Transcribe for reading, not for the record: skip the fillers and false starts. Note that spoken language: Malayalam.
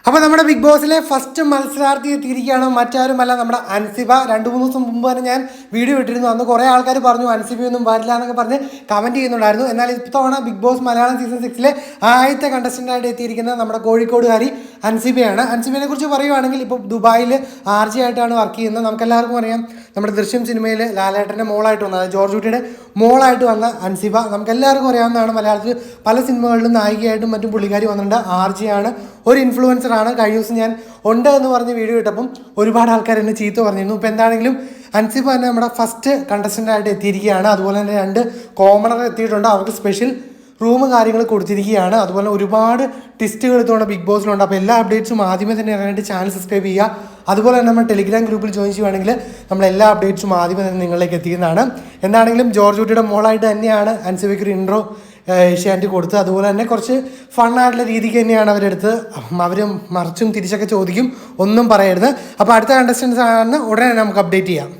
അപ്പോൾ നമ്മുടെ ബിഗ് ബോസിലെ ഫസ്റ്റ് മത്സരാർത്ഥി എത്തിയിരിക്കുകയാണ്. മറ്റാരുമല്ല, നമ്മുടെ അൻസിബ. 2-3 ദിവസം മുമ്പ് തന്നെ ഞാൻ വീഡിയോ ഇട്ടിരുന്നു. അന്ന് കുറേ ആൾക്കാർ പറഞ്ഞു അൻസിബയൊന്നും വരില്ല എന്നൊക്കെ പറഞ്ഞ് കമൻറ്റ് ചെയ്യുന്നുണ്ടായിരുന്നു. എന്നാൽ ഇത്തവണ ബിഗ് ബോസ് മലയാളം സീസൺ 6 ആദ്യത്തെ കണ്ടസ്റ്റൻ്റായിട്ട് എത്തിയിരിക്കുന്നത് നമ്മുടെ കോഴിക്കോടുകാരി അൻസിബയാണ്. അൻസിബയെ കുറിച്ച് പറയുവാണെങ്കിൽ ഇപ്പോൾ ദുബായിൽ RJ ആയിട്ടാണ് വർക്ക് ചെയ്യുന്നത്. നമുക്കെല്ലാവർക്കും അറിയാം, നമ്മുടെ ദൃശ്യം സിനിമയിൽ ലാലേട്ടൻ്റെ മോളായിട്ട് വന്ന, ജോർജ് കുട്ടിയുടെ മോളായിട്ട് വന്ന അൻസിബ നമുക്കെല്ലാവർക്കും അറിയാവുന്നതാണ്. മലയാളത്തിൽ പല സിനിമകളിലും നായികയായിട്ടും മറ്റും പുള്ളിക്കാരി വന്നിട്ടുണ്ട്. RJ ആണ്, ഒരു ഇൻഫ്ലുവൻസറാണ്. കഴിഞ്ഞ ദിവസം ഞാൻ ഉണ്ട് എന്ന് പറഞ്ഞ് വീഡിയോ ഇട്ടപ്പം ഒരുപാട് ആൾക്കാർ എന്നെ ചീത്ത പറഞ്ഞിരുന്നു. ഇപ്പോൾ എന്താണെങ്കിലും അൻസിബ തന്നെ നമ്മുടെ ഫസ്റ്റ് കണ്ടസ്റ്റൻ്റായിട്ട് എത്തിയിരിക്കുകയാണ്. അതുപോലെ തന്നെ 2 കോമണർ എത്തിയിട്ടുണ്ട്. അവർക്ക് സ്പെഷ്യൽ റൂം കാര്യങ്ങൾ കൊടുത്തിരിക്കുകയാണ്. അതുപോലെ ഒരുപാട് ടെസ്റ്റുകൾ ഇത്തവണ ബിഗ് ബോസിലുണ്ട്. അപ്പോൾ എല്ലാ അപ്ഡേറ്റ്സും ആദ്യമേ തന്നെ അറിയാനായിട്ട് ചാനൽ സബ്സ്ക്രൈബ് ചെയ്യുക. അതുപോലെ തന്നെ നമ്മൾ ടെലിഗ്രാം ഗ്രൂപ്പിൽ ജോയിൻ ചെയ്യുകയാണെങ്കിൽ നമ്മൾ എല്ലാ അപ്ഡേറ്റ്സും ആദ്യമേ തന്നെ നിങ്ങളിലേക്ക് എത്തിക്കുന്നതാണ്. എന്താണെങ്കിലും ജോർജ് കുട്ടിയുടെ മോളായിട്ട് തന്നെയാണ് അൻസിബയ്ക്ക് ഒരു ഇൻട്രോ ഏഷ്യാനെറ്റ് കൊടുത്ത്. അതുപോലെ തന്നെ കുറച്ച് ഫണ്ണായിട്ടുള്ള രീതിക്ക് തന്നെയാണ് അവരെടുത്ത്. അവർ മറിച്ചും തിരിച്ചൊക്കെ ചോദിക്കും, ഒന്നും പറയരുത്. അപ്പോൾ അടുത്ത കണ്ടസ്റ്റൻസ് ആണ് ഉടനെ നമുക്ക് അപ്ഡേറ്റ് ചെയ്യാം.